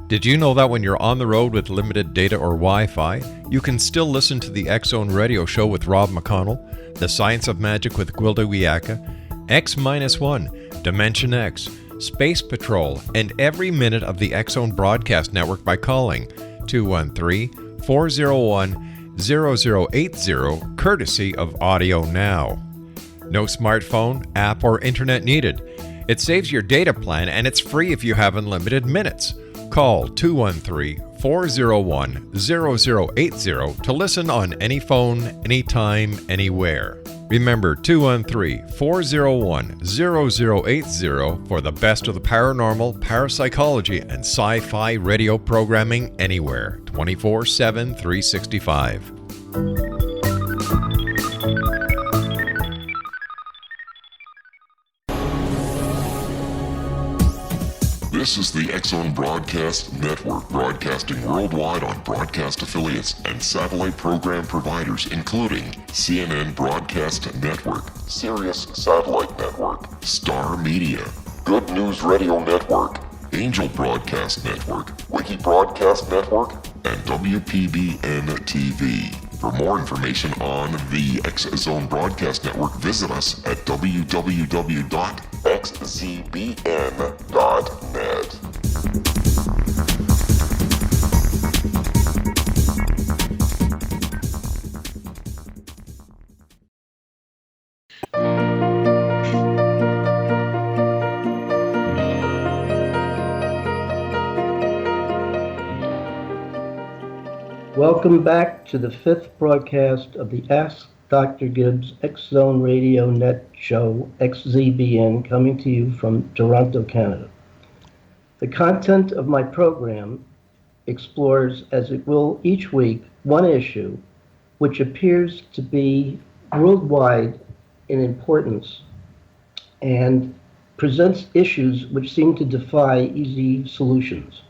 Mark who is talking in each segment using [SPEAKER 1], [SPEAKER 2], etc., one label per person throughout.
[SPEAKER 1] Did you know that when you're on the road with limited data or Wi-Fi, you can still listen to the X-Zone Radio Show with Rob McConnell, The Science of Magic with Gwilda Wiyaka, X-1, Dimension X, Space Patrol, and every minute of the X-Zone broadcast network by calling 213-401-0080, courtesy of Audio Now. No smartphone, app, or internet needed. It saves your data plan and it's free if you have unlimited minutes. Call 213-401-0080 to listen on any phone, anytime, anywhere. Remember 213-401-0080 for the best of the paranormal, parapsychology, and sci-fi radio programming anywhere, 24/7, 365.
[SPEAKER 2] This is the X-Zone Broadcast Network, broadcasting worldwide on broadcast affiliates and satellite program providers, including CNN Broadcast Network, Sirius Satellite Network, Star Media, Good News Radio Network, Angel Broadcast Network, Wiki Broadcast Network, and WPBN TV. For more information on the X-Zone Broadcast Network, visit us at www.xzbn.net.
[SPEAKER 3] Welcome back to the fifth broadcast of the Ask Dr. Gibbs X-Zone Radio Net Show, XZBN, coming to you from Toronto, Canada. The content of my program explores, as it will each week, one issue which appears to be worldwide in importance and presents issues which seem to defy easy solutions.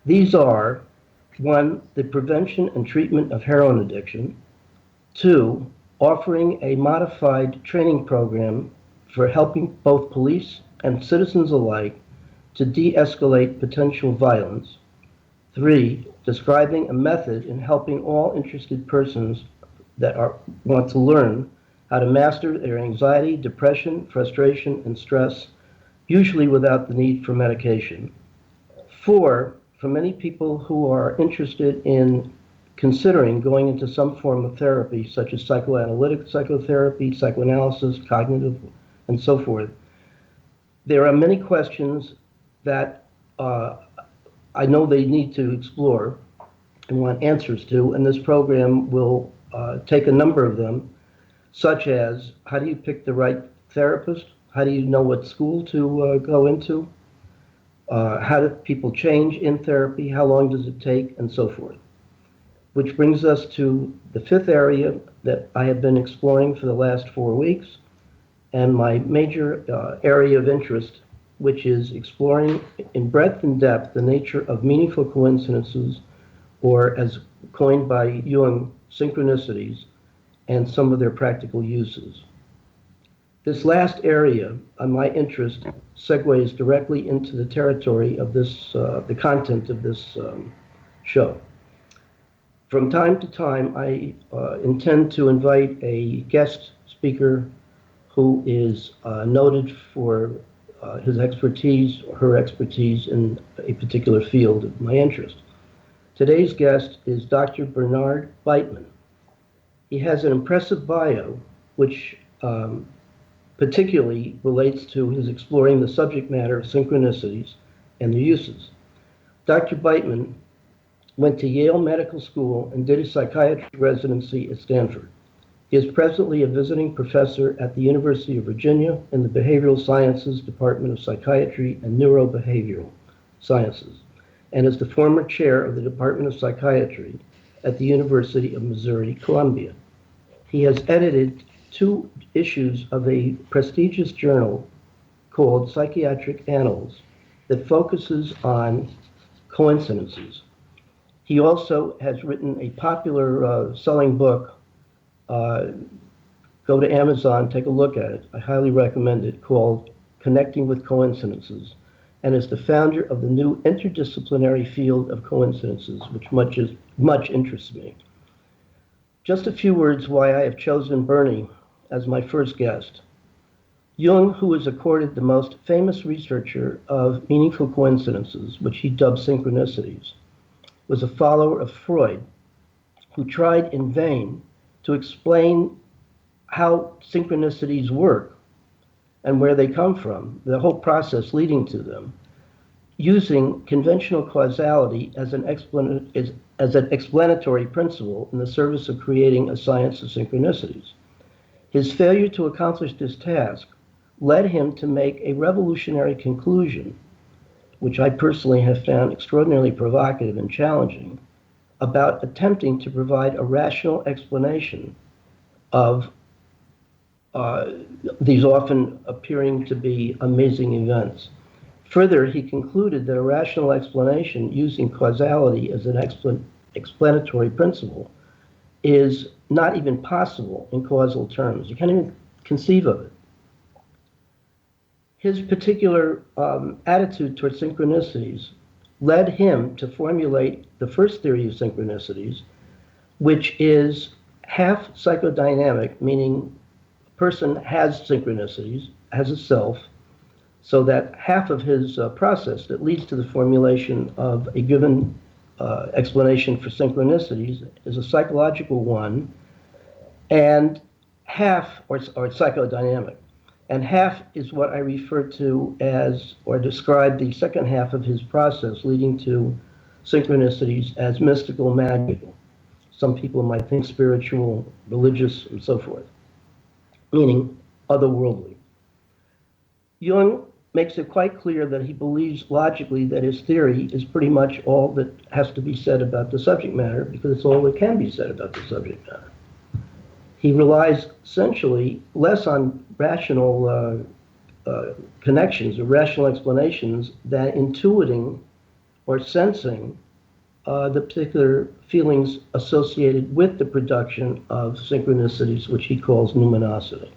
[SPEAKER 3] These are: 1, the prevention and treatment of heroin addiction. 2, offering a modified training program for helping both police and citizens alike to de-escalate potential violence. 3, describing a method in helping all interested persons that want to learn how to master their anxiety, depression, frustration, and stress, usually without the need for medication. 4, for many people who are interested in considering going into some form of therapy, such as psychoanalytic psychotherapy, psychoanalysis, cognitive, and so forth, there are many questions that I know they need to explore and want answers to, and this program will take a number of them, such as: how do you pick the right therapist? How do you know what school to go into? How do people change in therapy? How long does it take? And so forth. Which brings us to the fifth area that I have been exploring for the last 4 weeks, and my major area of interest, which is exploring in breadth and depth the nature of meaningful coincidences, or as coined by Jung, synchronicities, and some of their practical uses. This last area of my interest segues directly into the territory of this, the content of this show. From time to time, I intend to invite a guest speaker who is noted for his expertise or her expertise in a particular field of my interest. Today's guest is Dr. Bernard Beitman. He has an impressive bio, which particularly relates to his exploring the subject matter of synchronicities and their uses. Dr. Beitman went to Yale Medical School and did a psychiatry residency at Stanford. He is presently a visiting professor at the University of Virginia in the Behavioral Sciences Department of Psychiatry and Neurobehavioral Sciences, and is the former chair of the Department of Psychiatry at the University of Missouri, Columbia. He has edited 2 issues of a prestigious journal called Psychiatric Annals that focuses on coincidences. He also has written a popular selling book. Go to Amazon, take a look at it. I highly recommend it, called Connecting with Coincidences. and is the founder of the new interdisciplinary field of coincidences, which much interests me. Just a few words why I have chosen Bernie as my first guest. Jung, who is accorded the most famous researcher of meaningful coincidences, which he dubbed synchronicities, was a follower of Freud, who tried in vain to explain how synchronicities work and where they come from, the whole process leading to them, using conventional causality as an explanatory principle in the service of creating a science of synchronicities. His failure to accomplish this task led him to make a revolutionary conclusion, which I personally have found extraordinarily provocative and challenging, about attempting to provide a rational explanation of these often appearing to be amazing events. Further, he concluded that a rational explanation using causality as an explanatory principle is not even possible in causal terms. You can't even conceive of it. His particular attitude towards synchronicities led him to formulate the first theory of synchronicities, which is half psychodynamic, meaning a person has synchronicities, has a self, so that half of his process that leads to the formulation of a given explanation for synchronicities is a psychological one, and half, or psychodynamic, and half is what I refer to as, or describe the second half of his process leading to synchronicities as mystical, magical. Some people might think spiritual, religious, and so forth, meaning otherworldly. Jung makes it quite clear that he believes logically that his theory is pretty much all that has to be said about the subject matter, because it's all that can be said about the subject matter. He relies essentially less on rational connections or rational explanations than intuiting or sensing the particular feelings associated with the production of synchronicities, which he calls numinosity.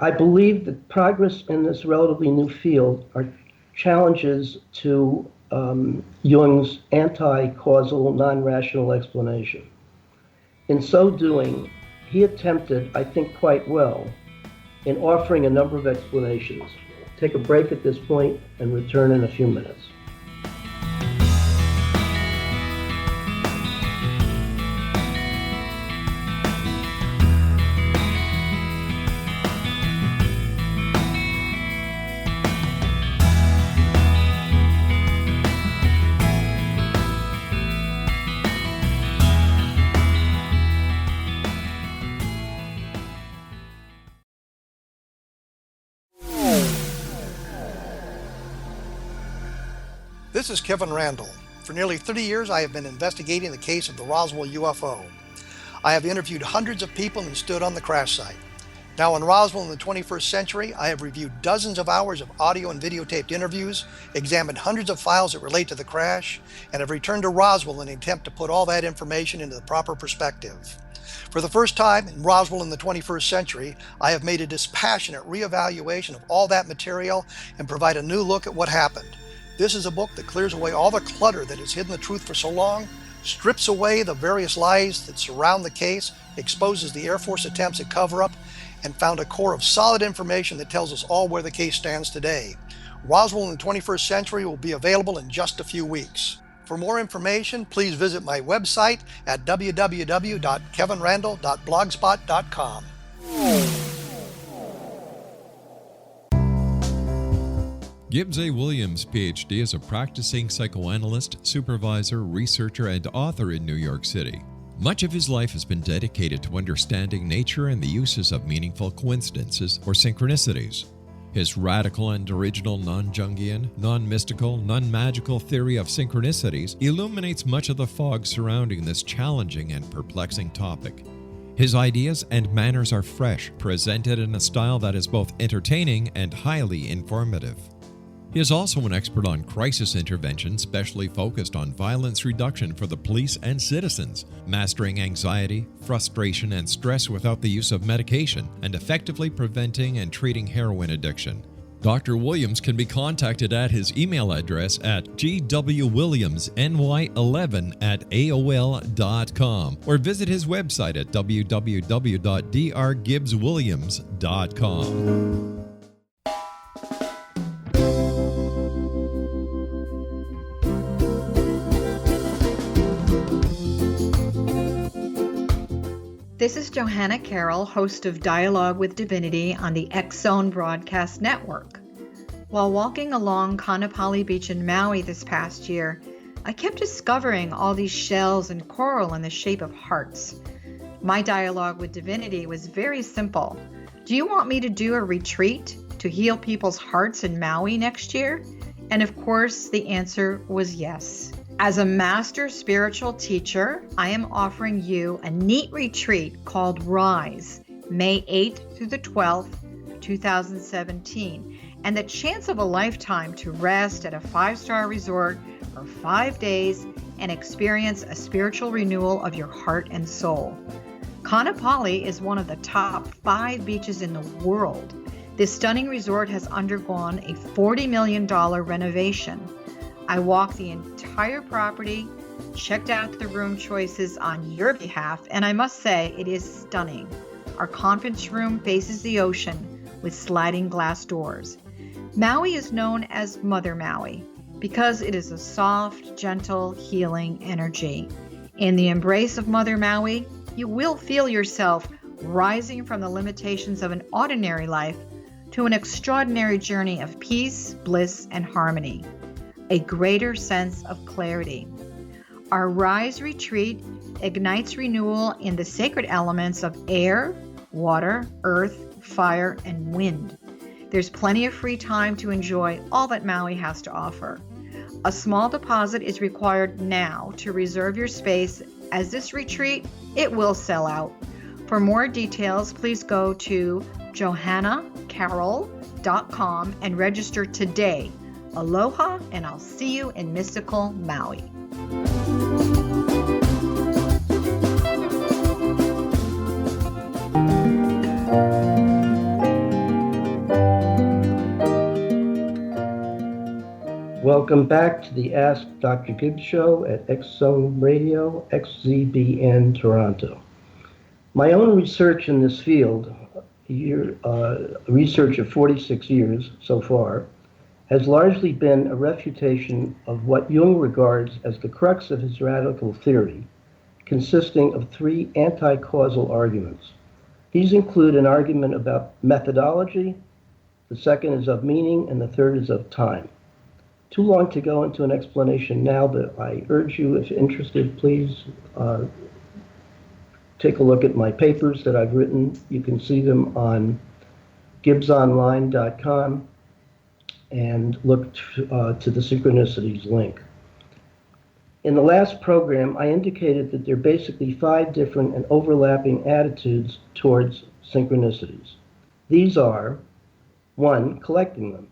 [SPEAKER 3] I believe that progress in this relatively new field are challenges to Jung's anti-causal, non-rational explanation. In so doing, he attempted, I think quite well, in offering a number of explanations. Take a break at this point and return in a few minutes.
[SPEAKER 4] This is Kevin Randall. For nearly 30 years, I have been investigating the case of the Roswell UFO. I have interviewed hundreds of people and stood on the crash site. Now in Roswell in the 21st century, I have reviewed dozens of hours of audio and videotaped interviews, examined hundreds of files that relate to the crash, and have returned to Roswell in an attempt to put all that information into the proper perspective. For the first time in Roswell in the 21st century, I have made a dispassionate reevaluation of all that material and provide a new look at what happened. This is a book that clears away all the clutter that has hidden the truth for so long, strips away the various lies that surround the case, exposes the Air Force attempts at cover-up, and found a core of solid information that tells us all where the case stands today. Roswell in the 21st century will be available in just a few weeks. For more information, please visit my website at www.kevinrandall.blogspot.com.
[SPEAKER 1] Gibbs A. Williams, Ph.D., is a practicing psychoanalyst, supervisor, researcher, and author in New York City. Much of his life has been dedicated to understanding nature and the uses of meaningful coincidences or synchronicities. His radical and original non-Jungian, non-mystical, non-magical theory of synchronicities illuminates much of the fog surrounding this challenging and perplexing topic. His ideas and manners are fresh, presented in a style that is both entertaining and highly informative. He is also an expert on crisis intervention, specially focused on violence reduction for the police and citizens, mastering anxiety, frustration, and stress without the use of medication, and effectively preventing and treating heroin addiction. Dr. Williams can be contacted at his email address at gwwilliamsny11@aol.com or visit his website at www.drgibbswilliams.com.
[SPEAKER 5] This is Johanna Carroll, host of Dialogue with Divinity on the X-Zone Broadcast Network. While walking along Kaanapali Beach in Maui this past year, I kept discovering all these shells and coral in the shape of hearts. My dialogue with Divinity was very simple. Do you want me to do a retreat to heal people's hearts in Maui next year? And of course, the answer was yes. As a master spiritual teacher, I am offering you a neat retreat called Rise, May 8th through the 12th, 2017, and the chance of a lifetime to rest at a 5-star resort for 5 days and experience a spiritual renewal of your heart and soul. Kaanapali is one of the top 5 beaches in the world. This stunning resort has undergone a $40 million renovation. I walked the entire property, checked out the room choices on your behalf, and I must say it is stunning. Our conference room faces the ocean with sliding glass doors. Maui is known as Mother Maui because it is a soft, gentle, healing energy. In the embrace of Mother Maui, you will feel yourself rising from the limitations of an ordinary life to an extraordinary journey of peace, bliss, and harmony. A greater sense of clarity. Our Rise retreat ignites renewal in the sacred elements of air, water, earth, fire, and wind. There's plenty of free time to enjoy all that Maui has to offer. A small deposit is required now to reserve your space, as this retreat, it will sell out. For more details, please go to johannacarroll.com and register today. Aloha, and I'll see you in mystical Maui.
[SPEAKER 3] Welcome back to the Ask Dr. Gibbs show at X-Zone Radio, XZBN Toronto. My own research in this field, research of 46 years so far, has largely been a refutation of what Jung regards as the crux of his radical theory, consisting of 3 anti-causal arguments. These include an argument about methodology, the second is of meaning, and the third is of time. Too long to go into an explanation now, but I urge you, if interested, please take a look at my papers that I've written. You can see them on gibbsonline.com. and look to the synchronicities link. In the last program, I indicated that there are basically 5 different and overlapping attitudes towards synchronicities. These are: 1, collecting them;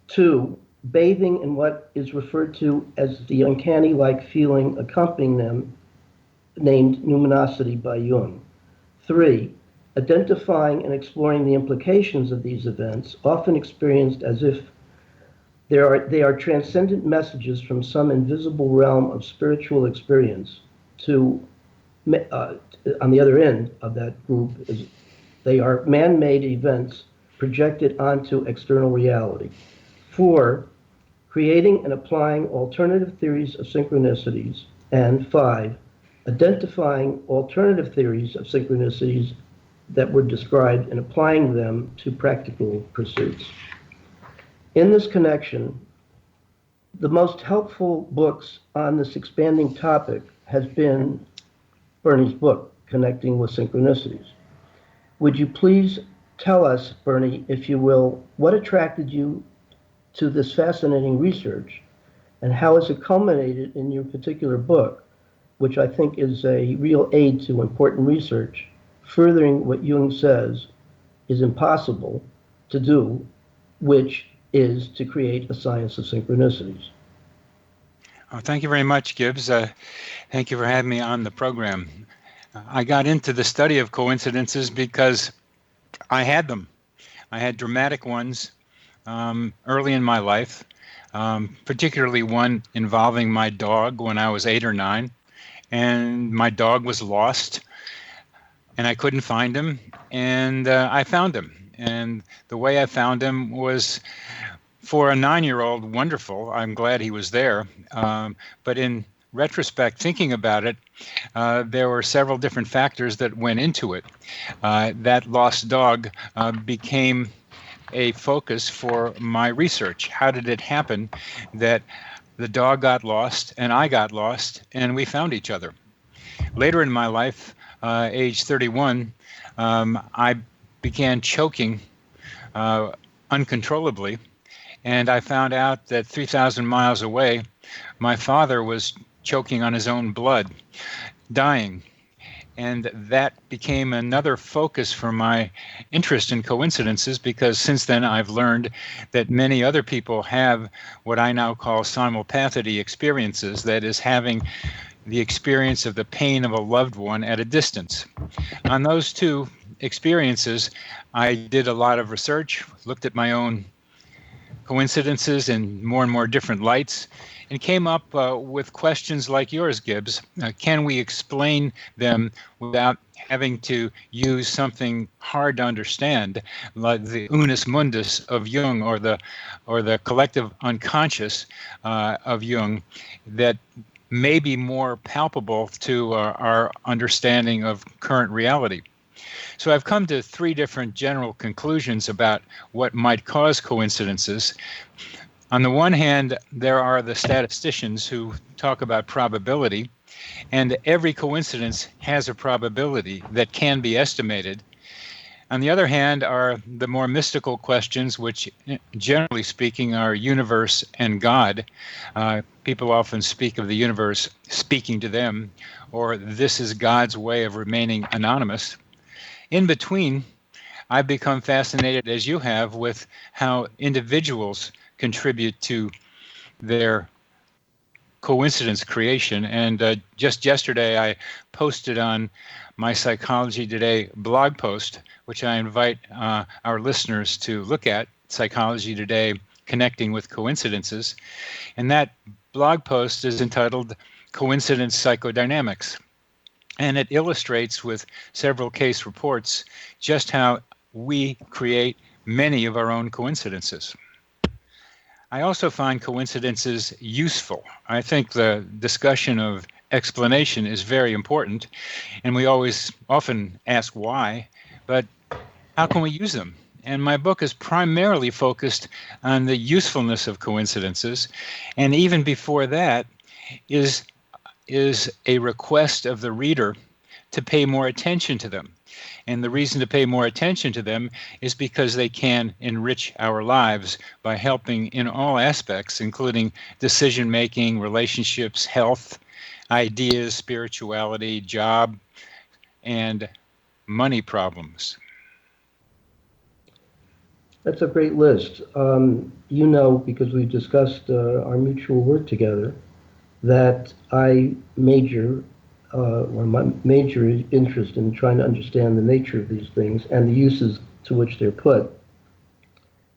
[SPEAKER 3] 2, bathing in what is referred to as the uncanny-like feeling accompanying them, named numinosity by Jung; 3, identifying and exploring the implications of these events, often experienced as if they are transcendent messages from some invisible realm of spiritual experience. On the other end of that group, they are man-made events projected onto external reality. 4, creating and applying alternative theories of synchronicities. And 5, identifying alternative theories of synchronicities that were described and applying them to practical pursuits. In this connection, the most helpful books on this expanding topic has been Bernie's book, Connecting with Synchronicities. Would you please tell us, Bernie, if you will, what attracted you to this fascinating research, and how has it culminated in your particular book, which I think is a real aid to important research, furthering what Jung says is impossible to do, which is to create a science of synchronicities.
[SPEAKER 6] Oh, thank you very much, Gibbs. Thank you for having me on the program. I got into the study of coincidences because I had them. I had dramatic ones, early in my life, particularly one involving my dog when I was 8 or 9. And my dog was lost, and I couldn't find him, and I found him. And the way I found him was, for a 9-year-old, wonderful. I'm glad he was there. But in retrospect, thinking about it, there were several different factors that went into it. That lost dog became a focus for my research. How did it happen that the dog got lost and I got lost and we found each other? Later in my life, age 31, I began choking uncontrollably, and I found out that 3,000 miles away, my father was choking on his own blood, dying. And that became another focus for my interest in coincidences, because since then I've learned that many other people have what I now call simulpathity experiences, that is, having the experience of the pain of a loved one at a distance. On those two experiences, I did a lot of research, looked at my own coincidences in more and more different lights, and came up with questions like yours, Gibbs. Can we explain them without having to use something hard to understand, like the unus mundus of Jung, or the collective unconscious of Jung, that may be more palpable to our understanding of current reality? So I've come to 3 different general conclusions about what might cause coincidences. On the one hand, there are the statisticians who talk about probability, and every coincidence has a probability that can be estimated. On the other hand are the more mystical questions, which generally speaking are universe and God. People often speak of the universe speaking to them, or this is God's way of remaining anonymous. In between, I've become fascinated, as you have, with how individuals contribute to their coincidence creation. And just yesterday, I posted on my Psychology Today blog post, which I invite our listeners to look at, Psychology Today, Connecting with Coincidences. And that blog post is entitled Coincidence Psychodynamics. And it illustrates with several case reports just how we create many of our own coincidences. I also find coincidences useful. I think the discussion of explanation is very important, and we often ask why, but how can we use them? And my book is primarily focused on the usefulness of coincidences, and even before that is a request of the reader to pay more attention to them. And the reason to pay more attention to them is because they can enrich our lives by helping in all aspects, including decision-making, relationships, health, ideas, spirituality, job, and money problems.
[SPEAKER 3] That's a great list. You know, because we've discussed our mutual work together, that I major, or my major interest in trying to understand the nature of these things and the uses to which they're put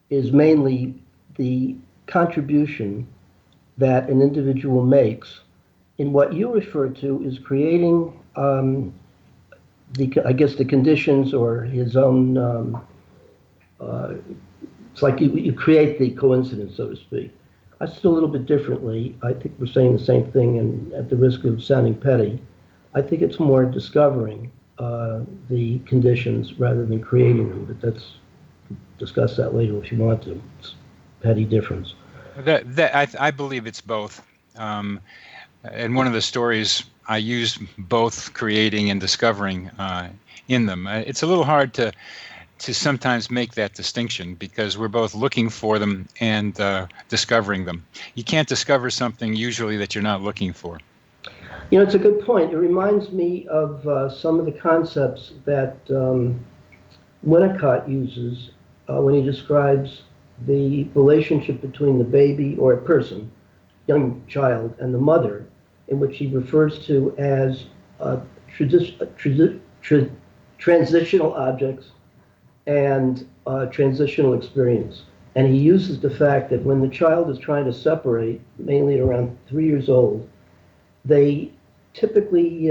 [SPEAKER 3] is mainly the contribution that an individual makes in what you refer to as creating the conditions, or his own, it's like you create the coincidence, so to speak. I see it a little bit differently. I think we're saying the same thing, and at the risk of sounding petty, I think it's more discovering the conditions rather than creating them, but let's discuss that later if you want to. It's a petty difference.
[SPEAKER 6] I believe it's both. In one of the stories, I use both creating and discovering in them. It's a little hard to sometimes make that distinction because we're both looking for them and discovering them. You can't discover something usually that you're not looking for.
[SPEAKER 3] You know, it's a good point. It reminds me of some of the concepts that Winnicott uses when he describes the relationship between the baby or a person, young child, and the mother, in which he refers to as transitional objects and transitional experience. And he uses the fact that when the child is trying to separate, mainly at around 3 years old, they typically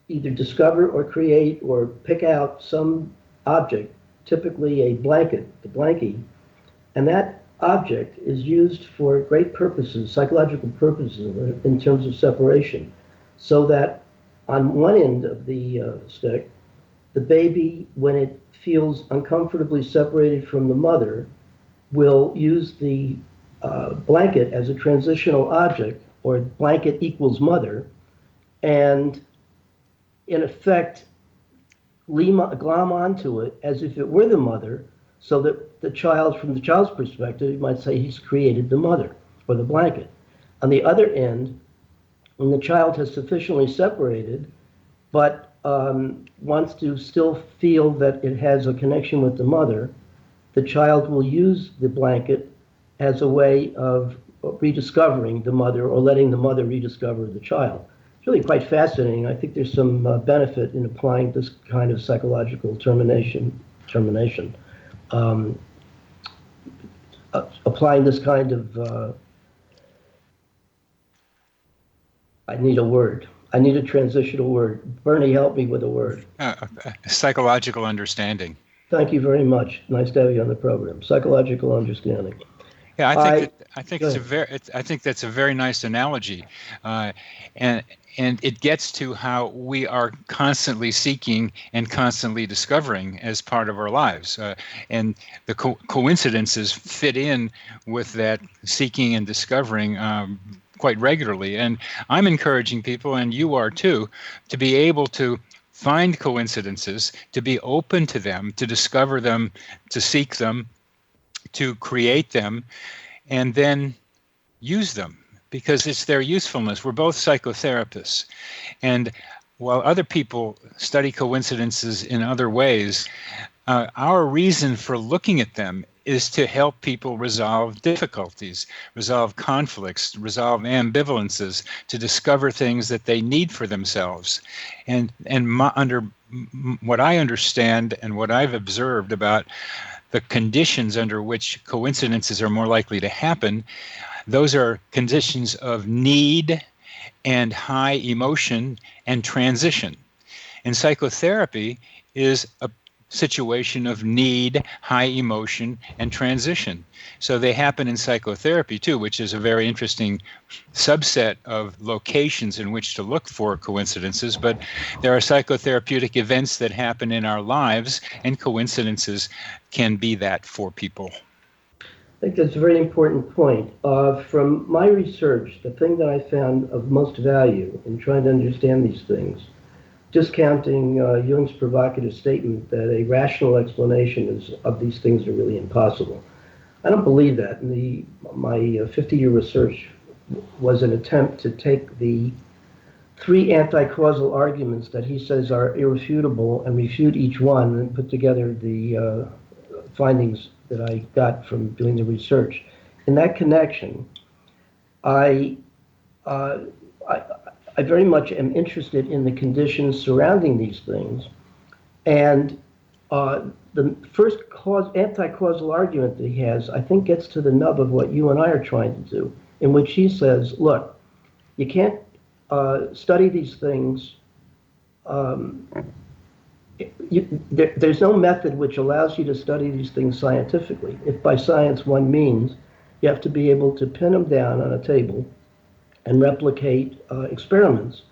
[SPEAKER 3] either discover or create or pick out some object, typically a blanket, the blankie, and that object is used for great purposes, psychological purposes, in terms of separation, so that on one end of the stick, the baby, when it feels uncomfortably separated from the mother, will use the blanket as a transitional object, or blanket equals mother, and in effect glom onto it as if it were the mother, so that the child, from the child's perspective, you might say he's created the mother or the blanket. On the other end, when the child has sufficiently separated, but wants to still feel that it has a connection with the mother, the child will use the blanket as a way of rediscovering the mother or letting the mother rediscover the child. It's really quite fascinating. I think there's some benefit in applying this kind of psychological termination. Applying this kind of, I need a word. I need a transitional word. Bernie, help me with a word.
[SPEAKER 6] Psychological understanding.
[SPEAKER 3] Thank you very much. Nice to have you on the program. Psychological understanding.
[SPEAKER 6] Yeah, I think that's a very nice analogy, and it gets to how we are constantly seeking and constantly discovering as part of our lives, and the coincidences fit in with that seeking and discovering quite regularly. And I'm encouraging people, and you are too, to be able to find coincidences, to be open to them, to discover them, to seek them, to create them, and then use them, because it's their usefulness. We're both psychotherapists. And while other people study coincidences in other ways, our reason for looking at them is to help people resolve difficulties, resolve conflicts, resolve ambivalences, to discover things that they need for themselves. And under what I understand and what I've observed about the conditions under which coincidences are more likely to happen, those are conditions of need and high emotion and transition. And psychotherapy is a situation of need, high emotion, and transition. So they happen in psychotherapy too, which is a very interesting subset of locations in which to look for coincidences. But there are psychotherapeutic events that happen in our lives, and coincidences can be that for people.
[SPEAKER 3] I think that's a very important point. From my research, the thing that I found of most value in trying to understand these things, discounting Jung's provocative statement that a rational explanation of these things are really impossible. I don't believe that. My 50-year research was an attempt to take the 3 anti-causal arguments that he says are irrefutable and refute each one and put together the findings that I got from doing the research. In that connection, I very much am interested in the conditions surrounding these things. And the first anti-causal argument that he has, I think, gets to the nub of what you and I are trying to do, in which he says, look, you can't study these things. There's no method which allows you to study these things scientifically. If by science one means you have to be able to pin them down on a table and replicate experiments,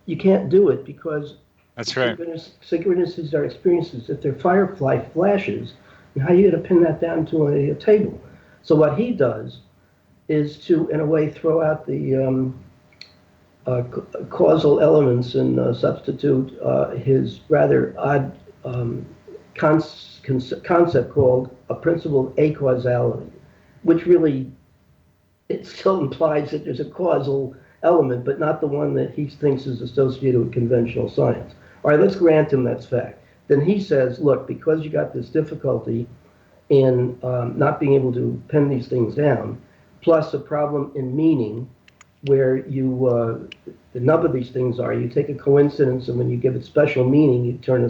[SPEAKER 3] you can't do it because
[SPEAKER 6] that's right.
[SPEAKER 3] Synchronicities are experiences. If they're firefly flashes, how are you going to pin that down to a table? So what he does is to, in a way, throw out the causal elements and substitute his rather odd concept called a principle of acausality, which really, it still implies that there's a causal element, but not the one that he thinks is associated with conventional science. All right, let's grant him that's fact. Then he says, look, because you got this difficulty in not being able to pin these things down, plus a problem in meaning, where you, the nub of these things are, you take a coincidence and when you give it special meaning, you turn a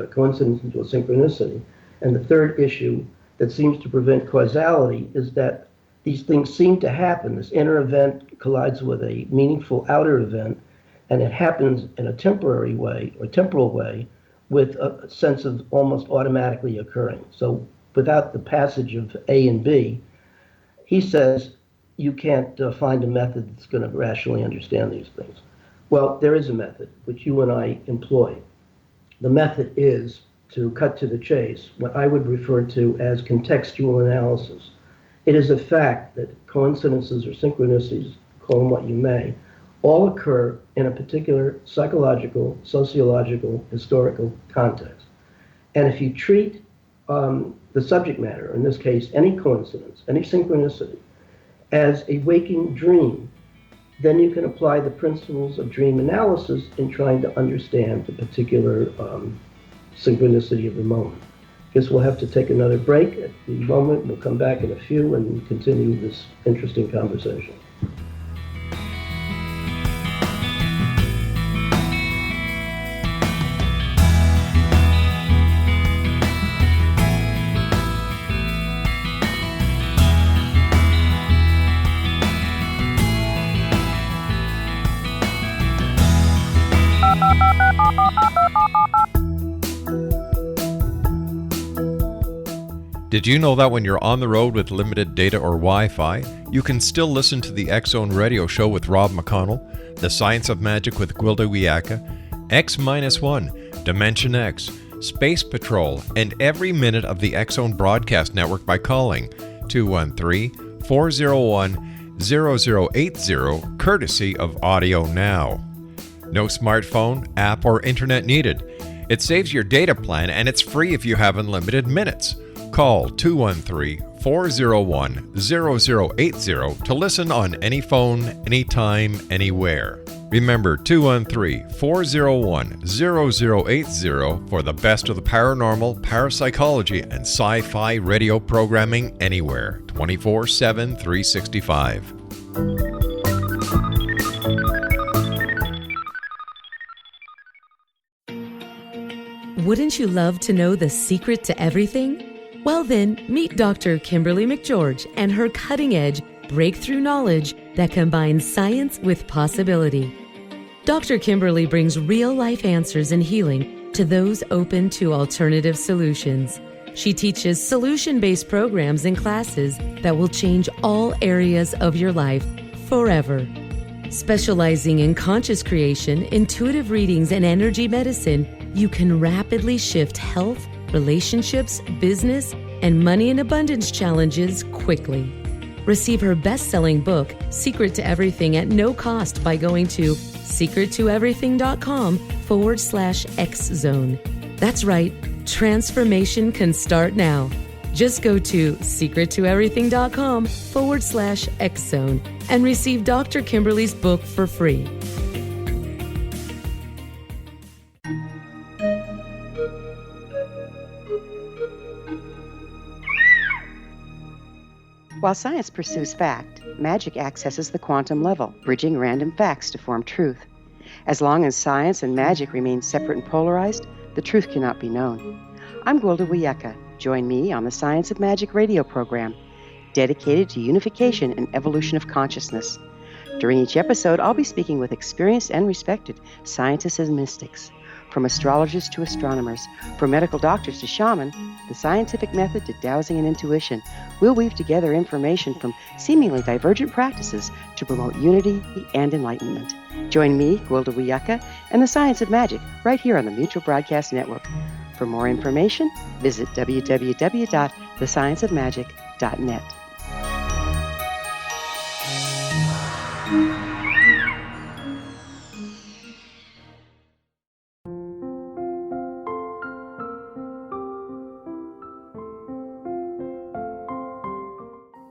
[SPEAKER 3] coincidence into a synchronicity. And the third issue that seems to prevent causality is that these things seem to happen. This inner event collides with a meaningful outer event, and it happens in a temporary way or temporal way with a sense of almost automatically occurring. So without the passage of A and B, he says you can't find a method that's going to rationally understand these things. Well, there is a method which you and I employ. The method is, to cut to the chase, what I would refer to as contextual analysis. It is a fact that coincidences or synchronicities, call them what you may, all occur in a particular psychological, sociological, historical context. And if you treat the subject matter, in this case, any coincidence, any synchronicity, as a waking dream, then you can apply the principles of dream analysis in trying to understand the particular synchronicity of the moment. Guess we'll have to take another break at the moment. We'll come back in a few and continue this interesting conversation.
[SPEAKER 1] Did you know that when you're on the road with limited data or Wi-Fi, you can still listen to the X-Zone Radio Show with Rob McConnell, The Science of Magic with Gwilda Wiyaka, X-1, Dimension X, Space Patrol, and every minute of the X-Zone Broadcast Network by calling 213-401-0080, courtesy of Audio Now. No smartphone, app, or internet needed. It saves your data plan and it's free if you have unlimited minutes. Call 213-401-0080 to listen on any phone, anytime, anywhere. Remember 213-401-0080 for the best of the paranormal, parapsychology, and sci-fi radio programming anywhere, 24/7, 365.
[SPEAKER 7] Wouldn't you love to know the secret to everything? Well then, meet Dr. Kimberly McGeorge and her cutting-edge breakthrough knowledge that combines science with possibility. Dr. Kimberly brings real-life answers and healing to those open to alternative solutions. She teaches solution-based programs and classes that will change all areas of your life forever. Specializing in conscious creation, intuitive readings, and energy medicine, you can rapidly shift health, relationships, business, and money and abundance challenges quickly. Receive her best-selling book, Secret to Everything, at no cost by going to secrettoeverything.com/X-Zone. That's right, transformation can start now. Just go to secrettoeverything.com/X-Zone and receive Dr. Kimberly's book for free.
[SPEAKER 8] While science pursues fact, magic accesses the quantum level, bridging random facts to form truth. As long as science and magic remain separate and polarized, the truth cannot be known. I'm Gwilda Wiyaka. Join me on the Science of Magic radio program, dedicated to unification and evolution of consciousness. During each episode, I'll be speaking with experienced and respected scientists and mystics. From astrologers to astronomers, from medical doctors to shaman, the scientific method to dowsing and intuition, we'll weave together information from seemingly divergent practices to promote unity and enlightenment. Join me, Gwilda Wiyaka, and the Science of Magic right here on the Mutual Broadcast Network. For more information, visit www.thescienceofmagic.net.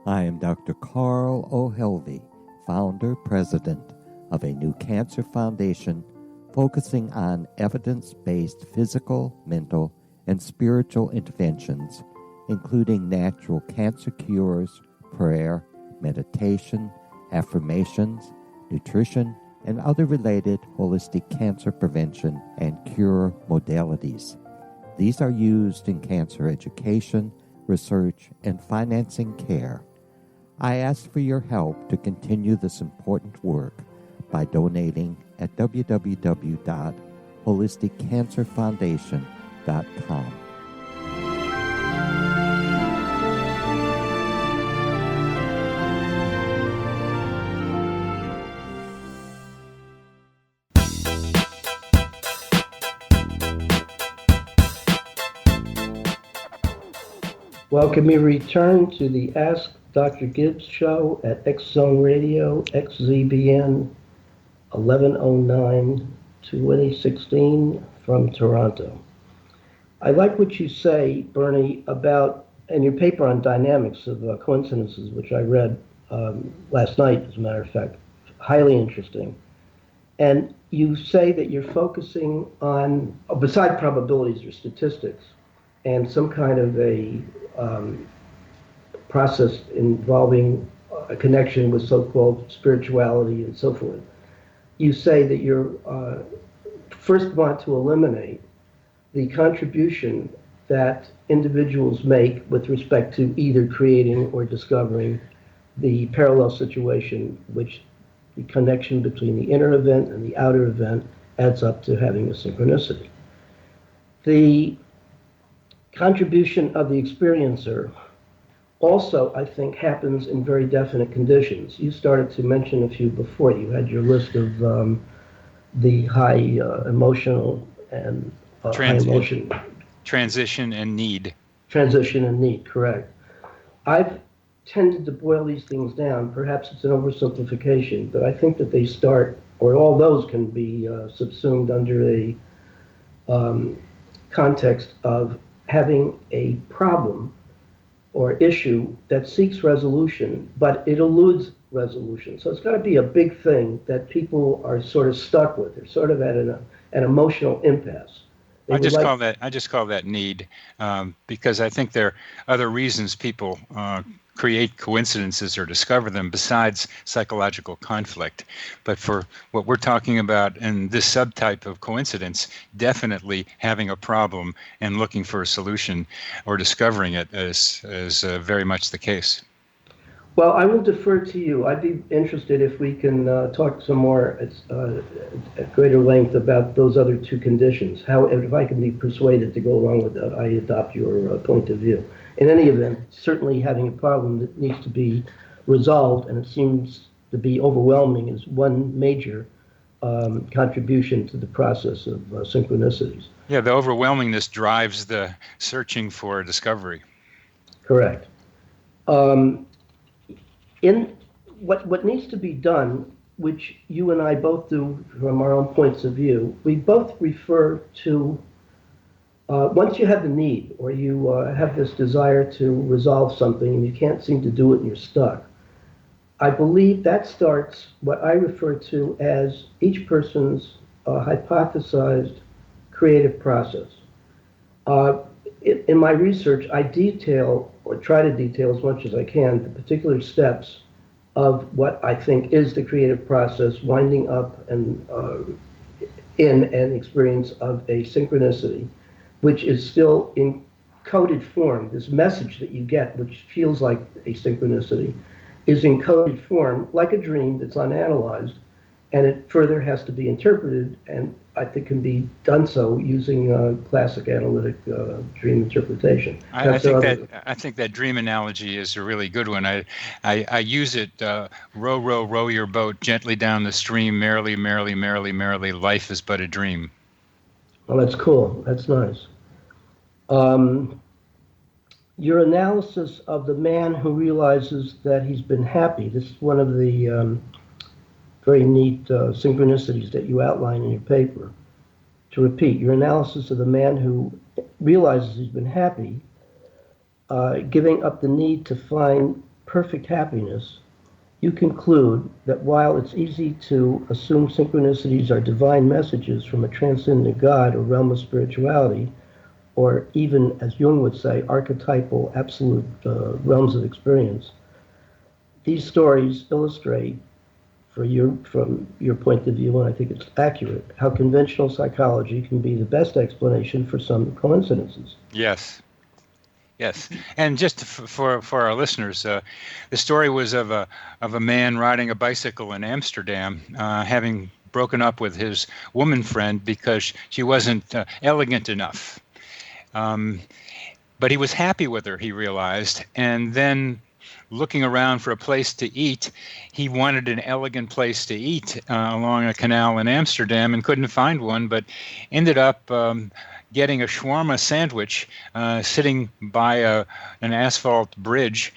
[SPEAKER 9] I am Dr. Carl O'Helvey, founder, president of a new cancer foundation focusing on evidence-based physical, mental, and spiritual interventions, including natural cancer cures, prayer, meditation, affirmations, nutrition, and other related holistic cancer prevention and cure modalities. These are used in cancer education, research, and financing care. I ask for your help to continue this important work by donating at www.holisticcancerfoundation.com.
[SPEAKER 3] Welcome you return to the Ask Dr. Gibbs show at X Zone Radio, XZBN 1109-2016 from Toronto. I like what you say, Bernie, about, and your paper on dynamics of coincidences, which I read last night, as a matter of fact, highly interesting. And you say that you're focusing on, beside probabilities or statistics, and some kind of a process involving a connection with so-called spirituality and so forth. You say that you first want to eliminate the contribution that individuals make with respect to either creating or discovering the parallel situation, which the connection between the inner event and the outer event adds up to having a synchronicity. The contribution of the experiencer also, I think, happens in very definite conditions. You started to mention a few before. You had your list of the high emotional and high emotion.
[SPEAKER 6] Transition and need.
[SPEAKER 3] Transition and need, correct. I've tended to boil these things down. Perhaps it's an oversimplification, but I think that they start, or all those can be subsumed under a context of having a problem or issue that seeks resolution, but it eludes resolution. So it's got to be a big thing that people are sort of stuck with. They're sort of at an emotional impasse.
[SPEAKER 6] I just call that need, because I think there are other reasons people create coincidences or discover them besides psychological conflict. But for what we're talking about in this subtype of coincidence, definitely having a problem and looking for a solution or discovering it is very much the case.
[SPEAKER 3] Well, I will defer to you. I'd be interested if we can talk some more at greater length about those other two conditions. How, if I can be persuaded to go along with that, I adopt your point of view. In any event, certainly having a problem that needs to be resolved, and it seems to be overwhelming, is one major contribution to the process of synchronicities.
[SPEAKER 6] Yeah, the overwhelmingness drives the searching for discovery.
[SPEAKER 3] Correct. In what needs to be done, which you and I both do from our own points of view, we both refer to once you have the need, or you have this desire to resolve something and you can't seem to do it and you're stuck, I believe that starts what I refer to as each person's hypothesized creative process. In my research, I detail, or try to detail as much as I can, the particular steps of what I think is the creative process winding up and in an experience of a synchronicity, which is still in coded form. This message that you get, which feels like a synchronicity, is in coded form, like a dream that's unanalyzed, and it further has to be interpreted, and I think can be done so using classic analytic dream interpretation.
[SPEAKER 6] I think that dream analogy is a really good one. I use it, row, row, row your boat gently down the stream, merrily, merrily, merrily, merrily, life is but a dream.
[SPEAKER 3] Well, that's cool. That's nice. Your analysis of the man who realizes that he's been happy, this is one of the very neat synchronicities that you outline in your paper. To repeat, your analysis of the man who realizes he's been happy, giving up the need to find perfect happiness, you conclude that while it's easy to assume synchronicities are divine messages from a transcendent God or realm of spirituality, or even, as Jung would say, archetypal absolute realms of experience, these stories illustrate from your point of view, and I think it's accurate, how conventional psychology can be the best explanation for some coincidences.
[SPEAKER 6] Yes. Yes, and just for our listeners, the story was of a man riding a bicycle in Amsterdam, having broken up with his woman friend because she wasn't elegant enough. But he was happy with her, he realized, and then looking around for a place to eat, he wanted an elegant place to eat along a canal in Amsterdam and couldn't find one, but ended up getting a shawarma sandwich sitting by an asphalt bridge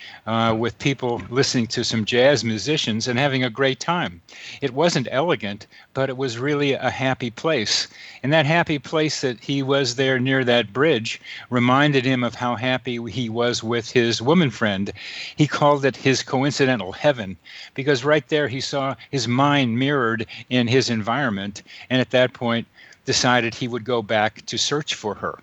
[SPEAKER 6] with people listening to some jazz musicians and having a great time. It wasn't elegant, but it was really a happy place. And that happy place that he was there near that bridge reminded him of how happy he was with his woman friend. He called it his coincidental heaven because right there he saw his mind mirrored in his environment, and at that point decided he would go back to search for her.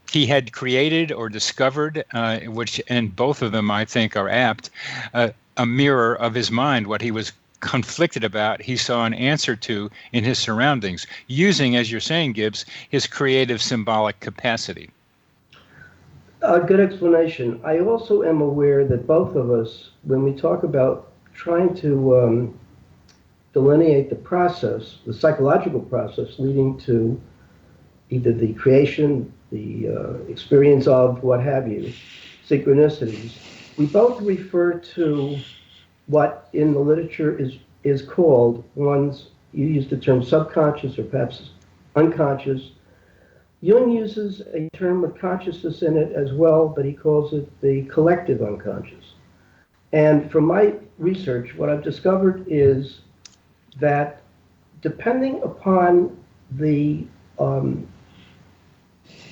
[SPEAKER 6] He had created or discovered, which, and both of them I think are apt, a mirror of his mind. What he was conflicted about, he saw an answer to in his surroundings, using, as you're saying, Gibbs, his creative symbolic capacity.
[SPEAKER 3] A good explanation. I also am aware that both of us, when we talk about trying to delineate the process, the psychological process leading to either the creation, the experience of, what have you, synchronicities, we both refer to what in the literature is called you use the term subconscious or perhaps unconscious. Jung uses a term with consciousness in it as well, but he calls it the collective unconscious. And from my research, what I've discovered is that depending upon the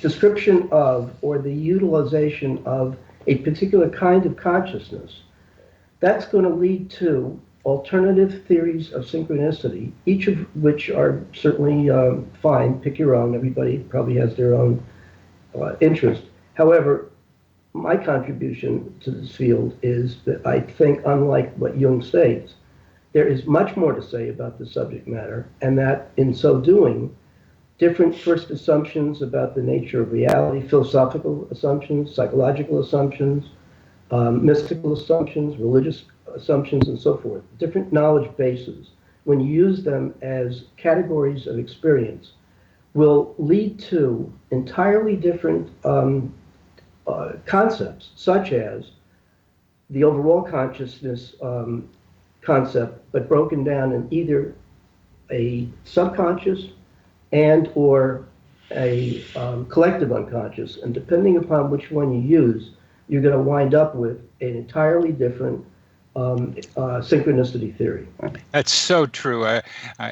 [SPEAKER 3] description of or the utilization of a particular kind of consciousness, that's going to lead to alternative theories of synchronicity, each of which are certainly fine. Pick your own. Everybody probably has their own interest. However, my contribution to this field is that I think, unlike what Jung states, there is much more to say about the subject matter, and that in so doing, different first assumptions about the nature of reality, philosophical assumptions, psychological assumptions, mystical assumptions, religious assumptions, and so forth, different knowledge bases, when you use them as categories of experience, will lead to entirely different concepts, such as the overall consciousness concept, but broken down in either a subconscious and or a collective unconscious. And depending upon which one you use, you're going to wind up with an entirely different synchronicity theory.
[SPEAKER 6] That's so true.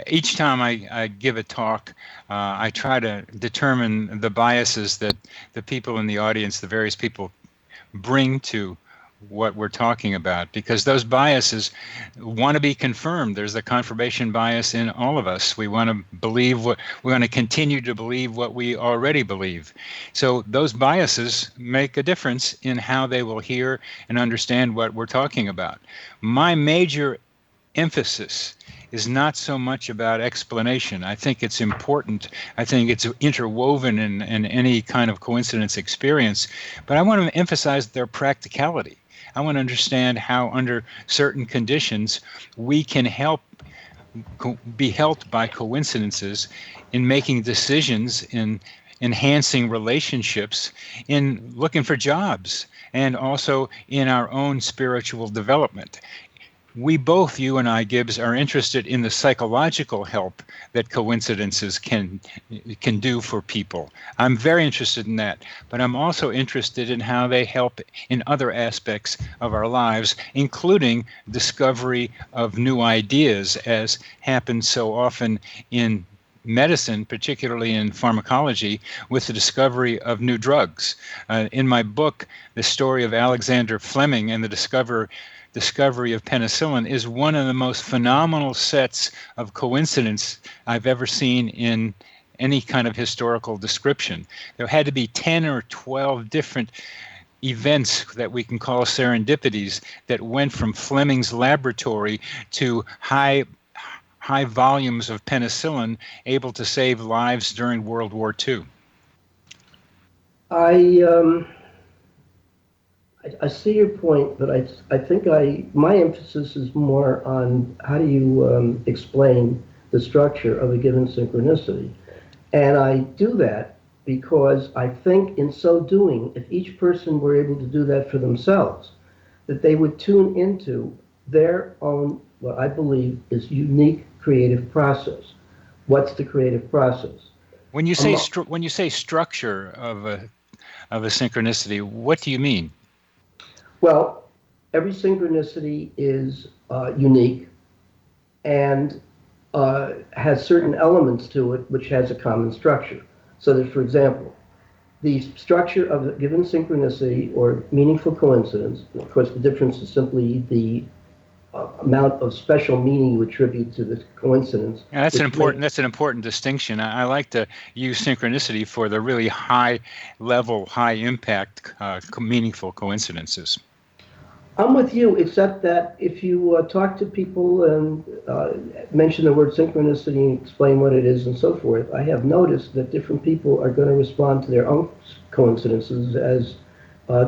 [SPEAKER 6] Each time I give a talk, I try to determine the biases that the people in the audience, the various people, bring to what we're talking about, because those biases want to be confirmed. There's a confirmation bias in all of us. We want to believe we want to continue to believe what we already believe. So those biases make a difference in how they will hear and understand what we're talking about. My major emphasis is not so much about explanation. I think it's important. I think it's interwoven in any kind of coincidence experience, but I want to emphasize their practicality. I want to understand how, under certain conditions, we can be helped by coincidences in making decisions, in enhancing relationships, in looking for jobs, and also in our own spiritual development. We both, you and I, Gibbs, are interested in the psychological help that coincidences can do for people. I'm very interested in that, but I'm also interested in how they help in other aspects of our lives, including discovery of new ideas, as happens so often in medicine, particularly in pharmacology, with the discovery of new drugs. In my book, The Story of Alexander Fleming and the Discovery of penicillin is one of the most phenomenal sets of coincidence I've ever seen in any kind of historical description. There had to be 10 or 12 different events that we can call serendipities that went from Fleming's laboratory to high volumes of penicillin able to save lives during World War II?
[SPEAKER 3] I see your point, but I think my emphasis is more on how do you explain the structure of a given synchronicity. And I do that because I think in so doing, if each person were able to do that for themselves, that they would tune into their own, what I believe is unique creative process. What's the creative process?
[SPEAKER 6] When you say structure of a synchronicity, what do you mean?
[SPEAKER 3] Well, every synchronicity is unique and has certain elements to it which has a common structure. So that, for example, the structure of a given synchronicity or meaningful coincidence, of course the difference is simply the amount of special meaning you attribute to the coincidence.
[SPEAKER 6] Yeah, that's an important distinction. I like to use synchronicity for the really high level, high impact, meaningful coincidences.
[SPEAKER 3] I'm with you, except that if you talk to people and mention the word synchronicity and explain what it is and so forth, I have noticed that different people are going to respond to their own coincidences as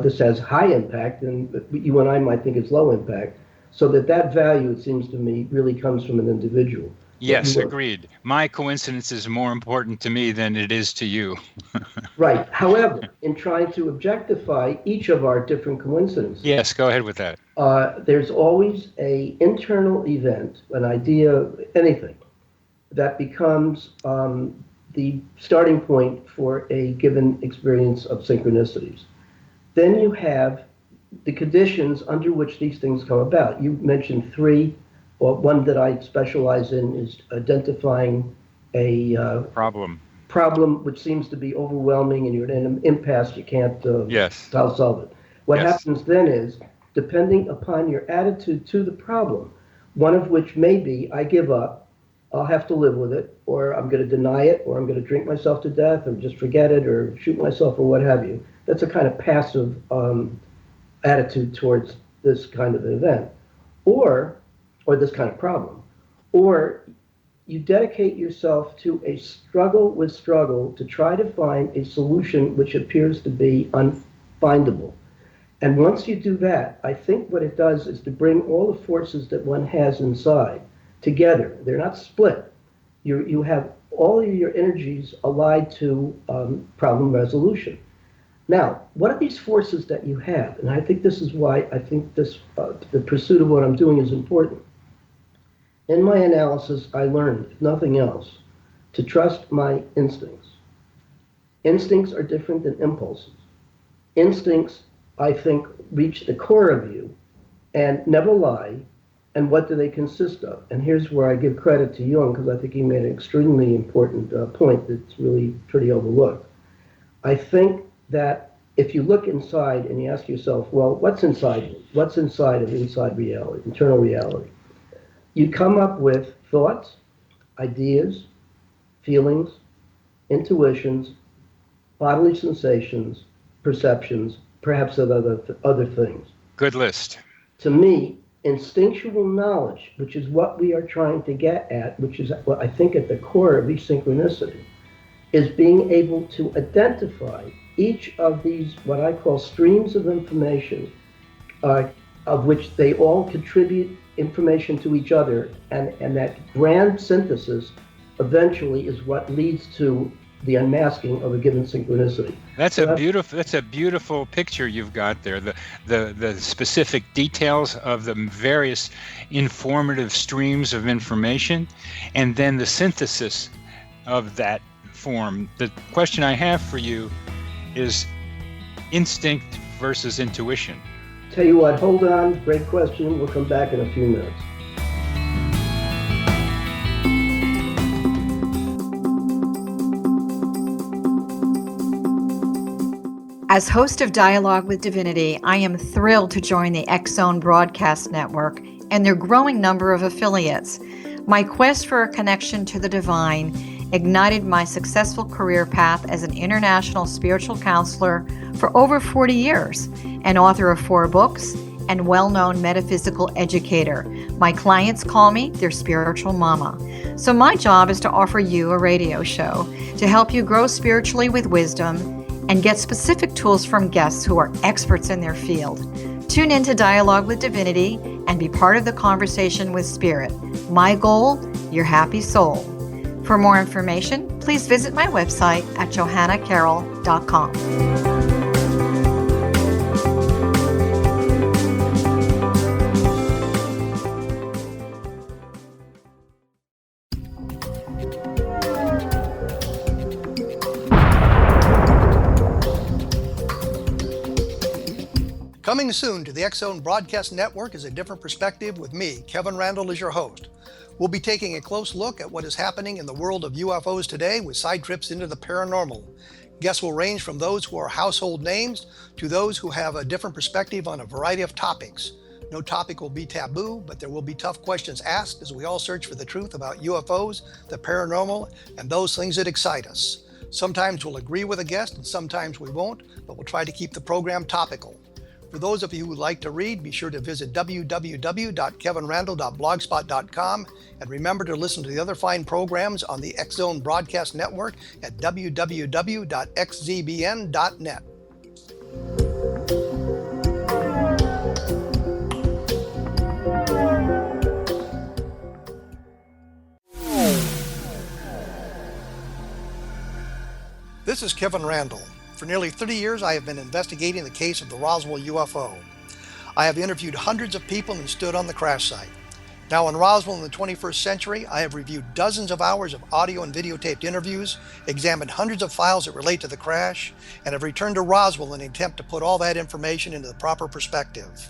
[SPEAKER 3] this has high impact, and you and I might think it's low impact. So that value, it seems to me, really comes from an individual.
[SPEAKER 6] Yes, agreed. My coincidence is more important to me than it is to you.
[SPEAKER 3] Right. However, in trying to objectify each of our different coincidences.
[SPEAKER 6] Yes, go ahead with that.
[SPEAKER 3] There's always an internal event, an idea, anything, that becomes the starting point for a given experience of synchronicities. Then you have the conditions under which these things come about. You mentioned three. Well, one that I specialize in is identifying a problem which seems to be overwhelming and you're in an impasse, you can't solve it. What happens then is, depending upon your attitude to the problem, one of which may be, I give up, I'll have to live with it, or I'm going to deny it, or I'm going to drink myself to death, or just forget it, or shoot myself, or what have you. That's a kind of passive attitude towards this kind of event. Or this kind of problem, or you dedicate yourself to a struggle to try to find a solution which appears to be unfindable. And once you do that, I think what it does is to bring all the forces that one has inside together. They're not split. You have all of your energies allied to problem resolution. Now, what are these forces that you have? And I think this is why I think this the pursuit of what I'm doing is important. In my analysis, I learned, if nothing else, to trust my instincts. Instincts are different than impulses. Instincts, I think, reach the core of you and never lie. And what do they consist of? And here's where I give credit to Jung, because I think he made an extremely important point that's really pretty overlooked. I think that if you look inside and you ask yourself, well, what's inside me? What's inside of inside reality, internal reality? You come up with thoughts, ideas, feelings, intuitions, bodily sensations, perceptions, perhaps other things.
[SPEAKER 6] Good list.
[SPEAKER 3] To me, instinctual knowledge, which is what we are trying to get at, which is what I think at the core of each synchronicity, is being able to identify each of these, what I call streams of information, of which they all contribute information to each other, and that grand synthesis eventually is what leads to the unmasking of a given synchronicity.
[SPEAKER 6] That's a beautiful picture you've got there. The specific details of the various informative streams of information, and then the synthesis of that form. The question I have for you is instinct versus intuition.
[SPEAKER 3] Tell you what, hold on, great question. We'll come back in a few minutes.
[SPEAKER 5] As host of Dialogue with Divinity, I am thrilled to join the X-Zone Broadcast Network and their growing number of affiliates. My quest for a connection to the divine ignited my successful career path as an international spiritual counselor for over 40 years, an author of 4 books, and well-known metaphysical educator. My clients call me their spiritual mama. So my job is to offer you a radio show to help you grow spiritually with wisdom and get specific tools from guests who are experts in their field. Tune in to Dialogue with Divinity and be part of the conversation with Spirit. My goal, your happy soul. For more information, please visit my website at johannacarroll.com.
[SPEAKER 4] Coming soon to the X-Zone Broadcast Network is A Different Perspective with me, Kevin Randall, as your host. We'll be taking a close look at what is happening in the world of UFOs today with side trips into the paranormal. Guests will range from those who are household names to those who have a different perspective on a variety of topics. No topic will be taboo, but there will be tough questions asked as we all search for the truth about UFOs, the paranormal, and those things that excite us. Sometimes we'll agree with a guest and sometimes we won't, but we'll try to keep the program topical. For those of you who would like to read, be sure to visit www.kevinrandall.blogspot.com and remember to listen to the other fine programs on the X-Zone Broadcast Network at www.xzbn.net. This is Kevin Randall. For nearly 30 years, I have been investigating the case of the Roswell UFO. I have interviewed hundreds of people and stood on the crash site. Now in Roswell in the 21st century, I have reviewed dozens of hours of audio and videotaped interviews, examined hundreds of files that relate to the crash, and have returned to Roswell in an attempt to put all that information into the proper perspective.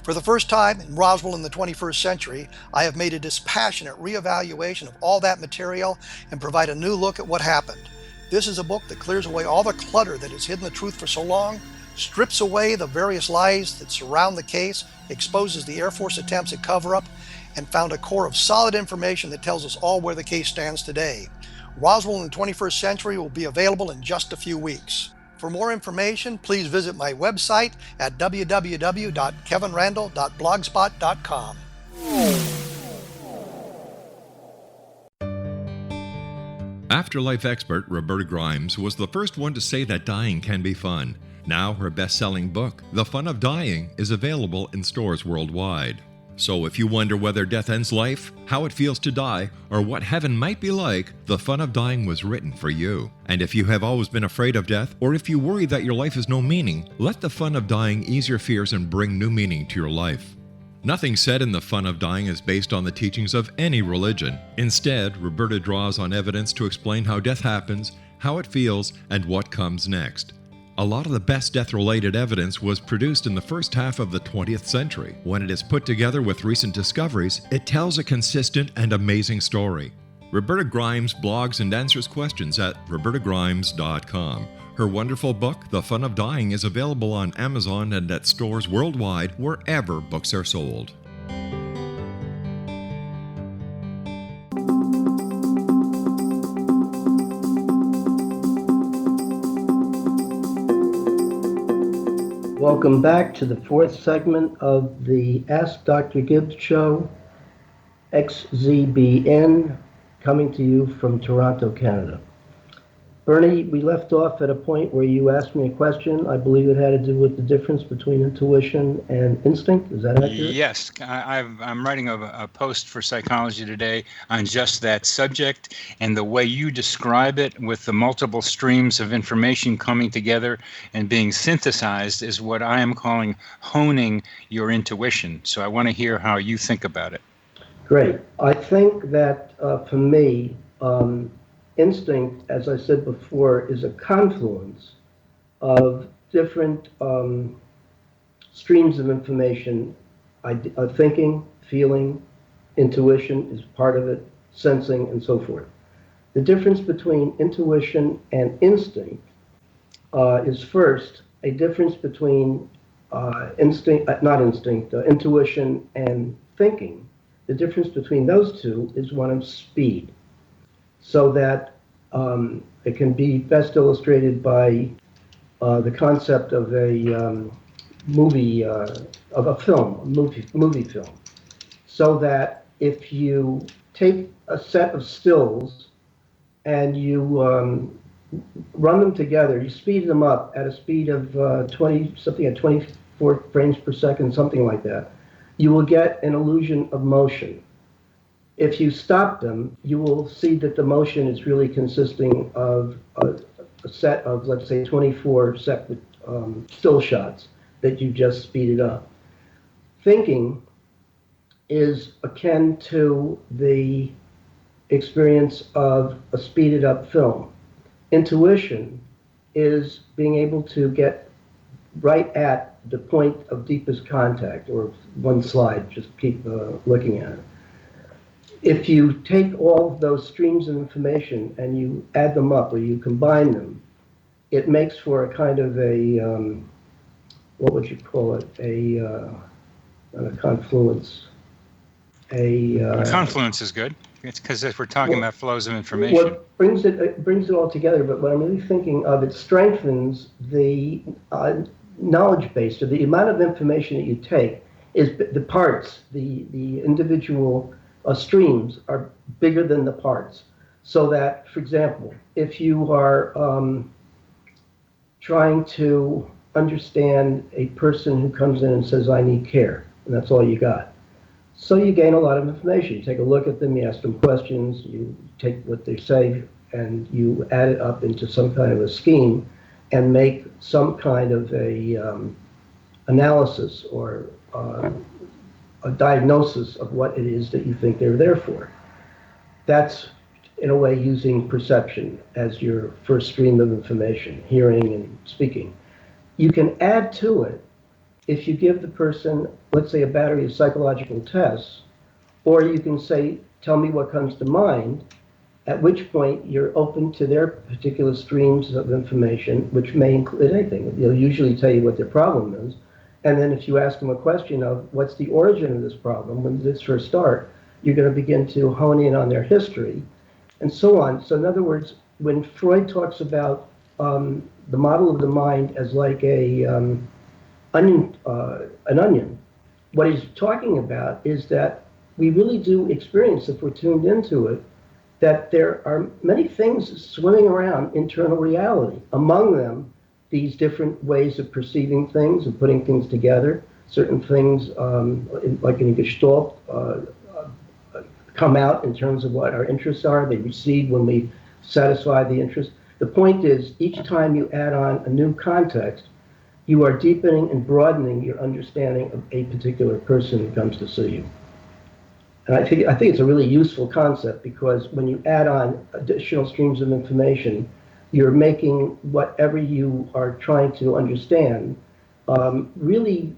[SPEAKER 4] For the first time in Roswell in the 21st century, I have made a dispassionate reevaluation of all that material and provide a new look at what happened. This is a book that clears away all the clutter that has hidden the truth for so long, strips away the various lies that surround the case, exposes the Air Force attempts at cover-up, and found a core of solid information that tells us all where the case stands today. Roswell in the 21st century will be available in just a few weeks. For more information, please visit my website at www.kevinrandall.blogspot.com.
[SPEAKER 1] Afterlife expert Roberta Grimes was the first one to say that dying can be fun. Now her best-selling book, The Fun of Dying, is available in stores worldwide. So if you wonder whether death ends life, how it feels to die, or what heaven might be like, The Fun of Dying was written for you. And if you have always been afraid of death, or if you worry that your life has no meaning, let The Fun of Dying ease your fears and bring new meaning to your life. Nothing said in The Fun of Dying is based on the teachings of any religion. Instead, Roberta draws on evidence to explain how death happens, how it feels, and what comes next. A lot of the best death-related evidence was produced in the first half of the 20th century. When it is put together with recent discoveries, it tells a consistent and amazing story. Roberta Grimes blogs and answers questions at robertagrimes.com. Her wonderful book, The Fun of Dying, is available on Amazon and at stores worldwide wherever books are sold.
[SPEAKER 3] Welcome back to the fourth segment of the Ask Dr. Gibbs show, XZBN, coming to you from Toronto, Canada. Bernie, we left off at a point where you asked me a question. I believe it had to do with the difference between intuition and instinct. Is that accurate?
[SPEAKER 6] Yes. I'm writing a post for Psychology Today on just that subject, and the way you describe it with the multiple streams of information coming together and being synthesized is what I am calling honing your intuition. So I want to hear how you think about it.
[SPEAKER 3] Great. I think that for me, instinct, as I said before, is a confluence of different streams of information. Thinking, feeling, intuition is part of it, sensing, and so forth. The difference between intuition and instinct is first a difference between intuition and thinking. The difference between those two is one of speed. So that It can be best illustrated by the concept of a movie, of a film, movie film. So that if you take a set of stills and you run them together, you speed them up at a speed of 24 frames per second, something like that, you will get an illusion of motion. If you stop them, you will see that the motion is really consisting of a set of, let's say, 24 separate still shots that you just speeded up. Thinking is akin to the experience of a speeded up film. Intuition is being able to get right at the point of deepest contact, or one slide, just keep looking at it. If you take all of those streams of information and you add them up or you combine them, it makes for a kind of a, what would you call it, not a confluence.
[SPEAKER 6] Confluence is good. It's because if we're talking about flows of information.
[SPEAKER 3] What brings it all together, but what I'm really thinking of, it strengthens the knowledge base, or the amount of information that you take is the parts, the individual streams are bigger than the parts. So that, for example, if you are trying to understand a person who comes in and says, I need care, and that's all you got. So you gain a lot of information. You take a look at them, you ask them questions, you take what they say, and you add it up into some kind of a scheme and make some kind of a analysis or a diagnosis of what it is that you think they're there for. That's, in a way, using perception as your first stream of information, hearing and speaking. You can add to it if you give the person, let's say, a battery of psychological tests, or you can say, tell me what comes to mind, at which point you're open to their particular streams of information, which may include anything. They'll usually tell you what their problem is. And then if you ask them a question of what's the origin of this problem, when did this first start, you're going to begin to hone in on their history, and so on. So in other words, when Freud talks about the model of the mind as like an onion, what he's talking about is that we really do experience, if we're tuned into it, that there are many things swimming around internal reality. Among them, these different ways of perceiving things and putting things together. Certain things, like in Gestalt, come out in terms of what our interests are. They recede when we satisfy the interest. The point is, each time you add on a new context, you are deepening and broadening your understanding of a particular person who comes to see you. And I think it's a really useful concept, because when you add on additional streams of information, you're making whatever you are trying to understand really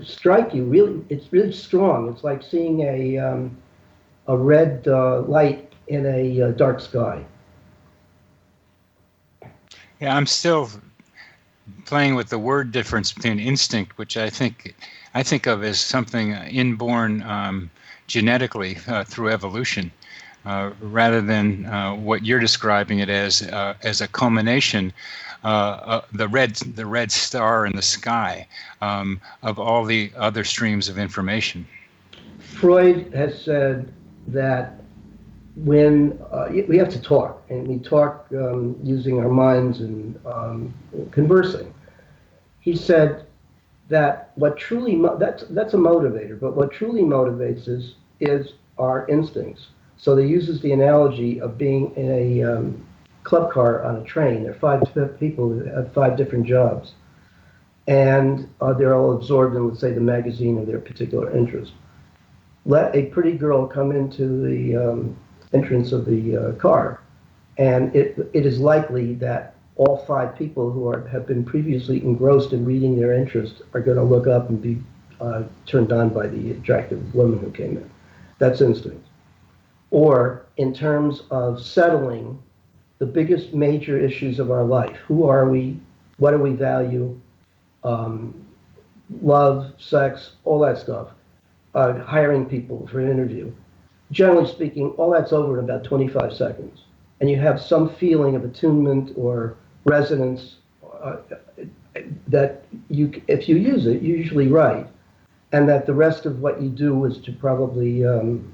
[SPEAKER 3] strike you. Really, it's really strong. It's like seeing a red light in a dark sky.
[SPEAKER 6] Yeah, I'm still playing with the word difference between instinct, which I think of as something inborn genetically through evolution, rather than what you're describing it as a culmination, the red star in the sky of all the other streams of information.
[SPEAKER 3] Freud has said that when we have to talk, and we talk using our minds and conversing. He said that what truly that's a motivator, but what truly motivates us is our instincts. So he uses the analogy of being in a club car on a train. There are 5 people who have 5 different jobs, and they're all absorbed in, let's say, the magazine of their particular interest. Let a pretty girl come into the entrance of the car, and it is likely that all 5 people who have been previously engrossed in reading their interest are going to look up and be turned on by the attractive woman who came in. That's instinct. Or in terms of settling the biggest major issues of our life. Who are we? What do we value? Love, sex, all that stuff. Hiring people for an interview. generally speaking, all that's over in about 25 seconds. And you have some feeling of attunement or resonance that if you use it, you're usually right. And that the rest of what you do is to probably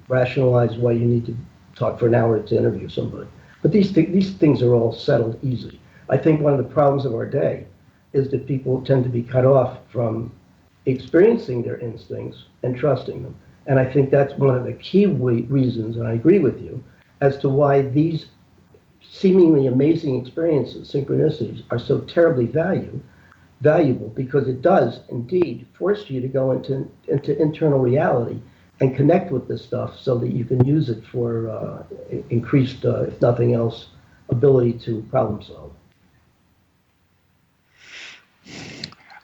[SPEAKER 3] rationalize why you need to talk for an hour to interview somebody. But these things are all settled easy. I think one of the problems of our day is that people tend to be cut off from experiencing their instincts and trusting them. And I think that's one of the key reasons, and I agree with you, as to why these seemingly amazing experiences, synchronicities, are so terribly valuable, because it does indeed force you to go into internal reality and connect with this stuff so that you can use it for increased, if nothing else, ability to problem solve.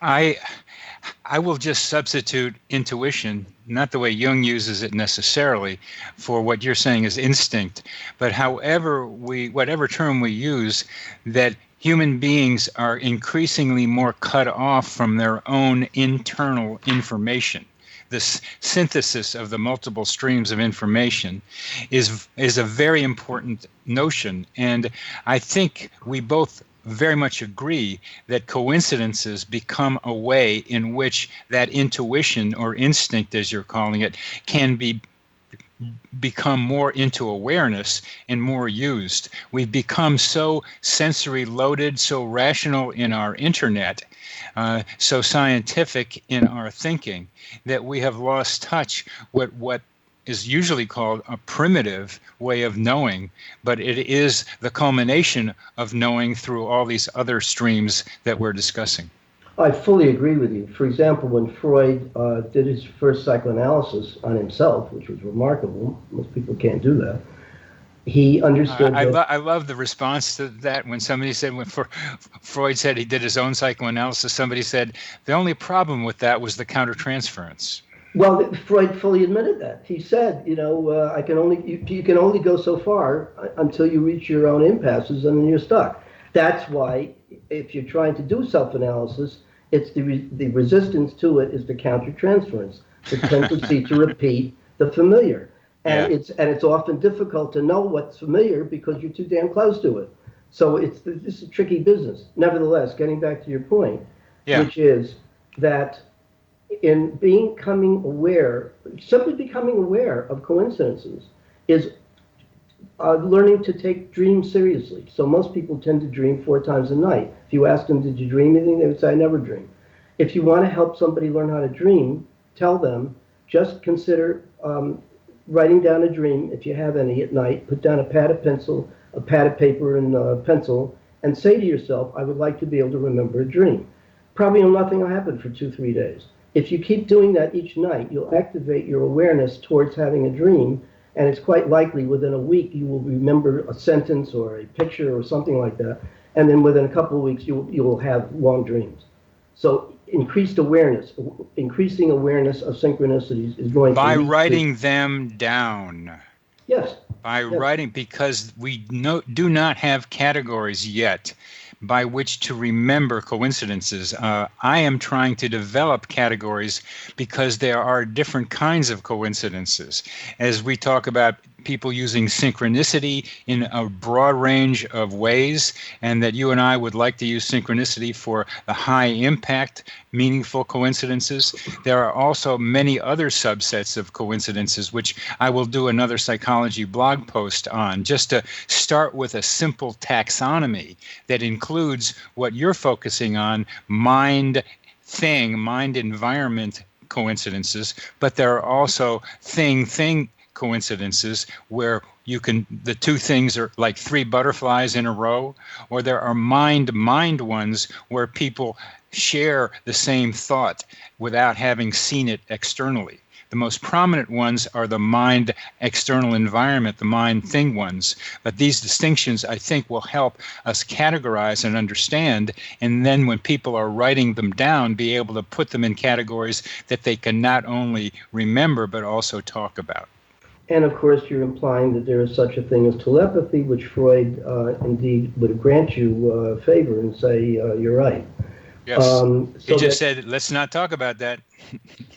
[SPEAKER 6] I will just substitute intuition, not the way Jung uses it necessarily, for what you're saying is instinct, but whatever term we use, that human beings are increasingly more cut off from their own internal information. This synthesis of the multiple streams of information is a very important notion, and I think we both very much agree that coincidences become a way in which that intuition or instinct, as you're calling it, can become more into awareness and more used. We've become so sensory loaded, so rational in our internet, so scientific in our thinking, that we have lost touch with what is usually called a primitive way of knowing, but it is the culmination of knowing through all these other streams that we're discussing.
[SPEAKER 3] I fully agree with you. For example, when Freud did his first psychoanalysis on himself, which was remarkable, most people can't do that, he understood
[SPEAKER 6] I love the response to that when somebody said, when Freud said he did his own psychoanalysis, somebody said the only problem with that was the countertransference.
[SPEAKER 3] Well, Freud fully admitted that. He said, you can only go so far until you reach your own impasses, and then you're stuck. That's why, if you're trying to do self-analysis, it's the resistance to it is the countertransference, the tendency to repeat the familiar, and it's often difficult to know what's familiar because you're too damn close to it. So this is a tricky business. Nevertheless, getting back to your point, which is that in simply becoming aware of coincidences is learning to take dreams seriously. So most people tend to dream 4 times a night. If you ask them, did you dream anything? They would say, I never dream. If you want to help somebody learn how to dream, tell them, just consider writing down a dream, if you have any at night, put down a pad of pencil, a pad of paper and a pencil, and say to yourself, I would like to be able to remember a dream. Probably nothing will happen for 2-3 days. If you keep doing that each night, you'll activate your awareness towards having a dream, and it's quite likely within a week you will remember a sentence or a picture or something like that, and then within a couple of weeks you will have long dreams. So increasing awareness of synchronicities is going
[SPEAKER 6] by writing them down.
[SPEAKER 3] Yes.
[SPEAKER 6] By writing, because we do not have categories yet by which to remember coincidences. I am trying to develop categories because there are different kinds of coincidences. As we talk about people using synchronicity in a broad range of ways, and that you and I would like to use synchronicity for the high impact, meaningful coincidences. There are also many other subsets of coincidences, which I will do another psychology blog post on, just to start with a simple taxonomy that includes what you're focusing on, mind environment coincidences, but there are also thing coincidences where the two things are like 3 butterflies in a row, or there are mind ones where people share the same thought without having seen it externally. The most prominent ones are the mind external environment, the mind thing ones. But these distinctions, I think, will help us categorize and understand, and then when people are writing them down, be able to put them in categories that they can not only remember but also talk about.
[SPEAKER 3] And of course, you're implying that there is such a thing as telepathy, which Freud indeed would grant you favor and say you're right.
[SPEAKER 6] Yes. He
[SPEAKER 3] So
[SPEAKER 6] just said, let's not talk about that.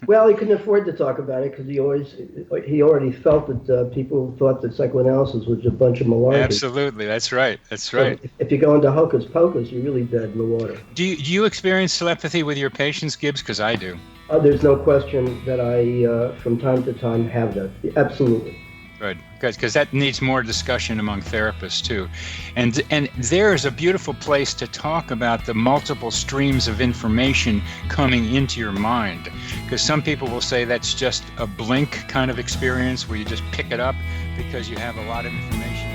[SPEAKER 3] well, he couldn't afford to talk about it because he already felt that people thought that psychoanalysis was a bunch of malarkey.
[SPEAKER 6] Absolutely. That's right. That's right.
[SPEAKER 3] So if you go into hocus pocus, you're really dead in the water.
[SPEAKER 6] Do you experience telepathy with your patients, Gibbs? Because I do.
[SPEAKER 3] There's no question that I, from time to time, have that. Absolutely.
[SPEAKER 6] Good, because that needs more discussion among therapists too, and there's a beautiful place to talk about the multiple streams of information coming into your mind, because some people will say that's just a blink kind of experience where you just pick it up because you have a lot of information.